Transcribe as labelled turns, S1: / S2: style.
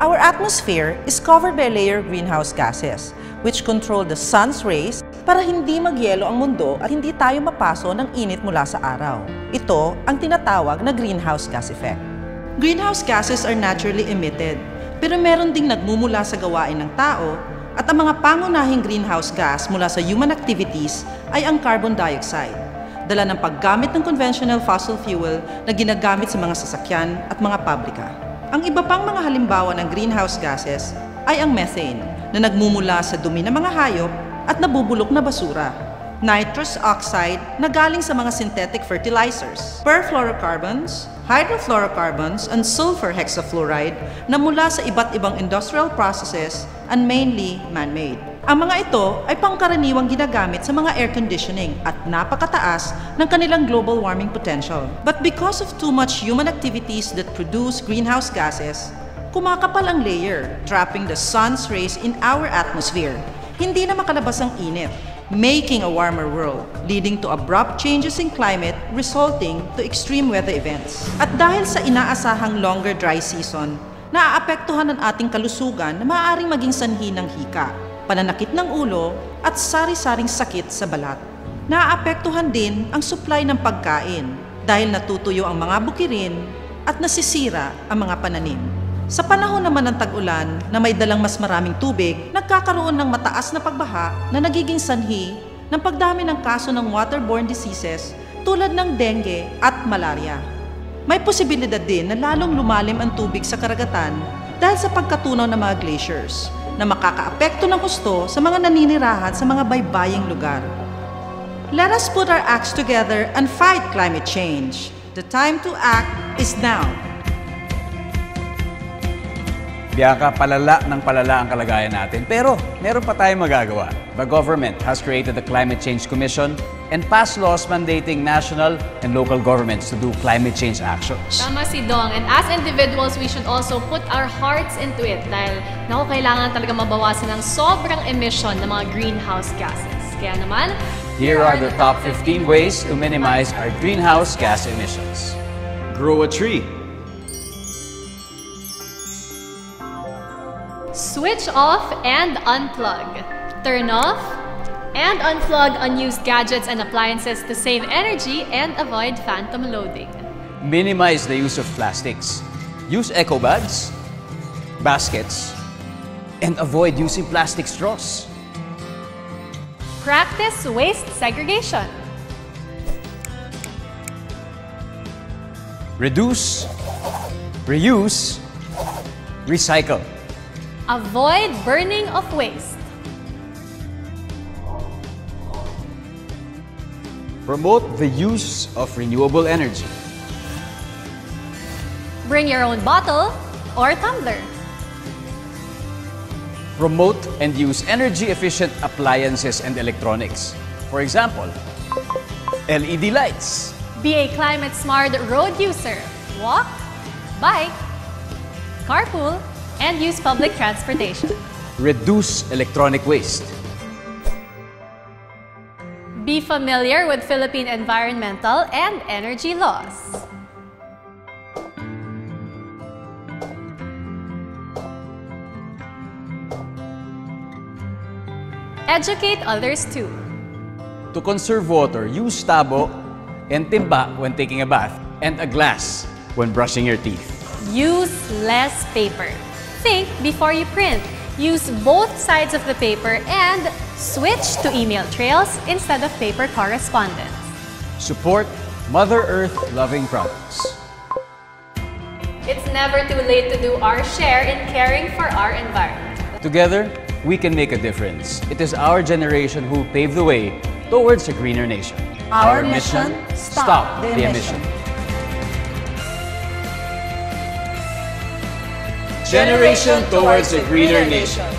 S1: Our atmosphere is covered by a layer of greenhouse gases, which control the sun's rays para hindi magyelo ang mundo at hindi tayo mapaso ng init mula sa araw. Ito ang tinatawag na greenhouse gas effect. Greenhouse gases are naturally emitted, pero meron ding nagmumula sa gawain ng tao at ang mga pangunahing greenhouse gas mula sa human activities ay ang carbon dioxide, dala ng paggamit ng conventional fossil fuel na ginagamit sa mga sasakyan at mga pabrika. Ang iba pang mga halimbawa ng greenhouse gases ay ang methane na nagmumula sa dumi ng mga hayop at nabubulok na basura, nitrous oxide na galing sa mga synthetic fertilizers, perfluorocarbons, hydrofluorocarbons, and sulfur hexafluoride na mula sa iba't ibang industrial processes and mainly man-made. Ang mga ito ay pangkaraniwang ginagamit sa mga air conditioning at napakataas ng kanilang global warming potential. But because of too much human activities that produce greenhouse gases, kumakapal ang layer, trapping the sun's rays in our atmosphere. Hindi na makalabas ang init, making a warmer world, leading to abrupt changes in climate resulting to extreme weather events. At dahil sa inaasahang longer dry season, naaapektuhan ang ating kalusugan na maaaring maging sanhi ng hika, pananakit ng ulo, at sari-saring sakit sa balat. Naaapektuhan din ang supply ng pagkain dahil natutuyo ang mga bukirin at nasisira ang mga pananim. Sa panahon naman ng tag-ulan na may dalang mas maraming tubig, nagkakaroon ng mataas na pagbaha na nagiging sanhi ng pagdami ng kaso ng waterborne diseases tulad ng dengue at malaria. May posibilidad din na lalong lumalim ang tubig sa karagatan dahil sa pagkatunaw ng mga glaciers na makakaapekto ng husto sa mga naninirahan sa mga baybaying lugar. Let us put our acts together and fight climate change. The time to act is now.
S2: Biyaka, palala ng palala ang kalagayan natin. Pero meron pa tayong magagawa. The government has created the Climate Change Commission and passed laws mandating national and local governments to do climate change actions.
S3: Tama si Dong. And as individuals, we should also put our hearts into it dahil kailangan talaga mabawasan ng sobrang emission ng mga greenhouse gases. Kaya naman,
S2: here are the top 15 ways to minimize our greenhouse gas emissions. Grow a tree.
S3: Switch off and unplug. Turn off and unplug unused gadgets and appliances to save energy and avoid phantom loading.
S2: Minimize the use of plastics. Use eco bags, baskets, and avoid using plastic straws.
S3: Practice waste segregation.
S2: Reduce, reuse, recycle.
S3: Avoid burning of waste.
S2: Promote the use of renewable energy.
S3: Bring your own bottle or tumbler.
S2: Promote and use energy-efficient appliances and electronics. For example, LED lights.
S3: Be a climate-smart road user. Walk, bike, carpool, and use public transportation.
S2: Reduce electronic waste.
S3: Be familiar with Philippine environmental and energy laws. Educate others too.
S2: To conserve water, use tabo and timba when taking a bath and a glass when brushing your teeth.
S3: Use less paper. Think before you print. Use both sides of the paper and switch to email trails instead of paper correspondence.
S2: Support Mother Earth loving products.
S3: It's never too late to do our share in caring for our environment.
S2: Together, we can make a difference. It is our generation who paved the way towards a greener nation.
S1: Our mission, stop the emission.
S2: Generation towards a greener nation.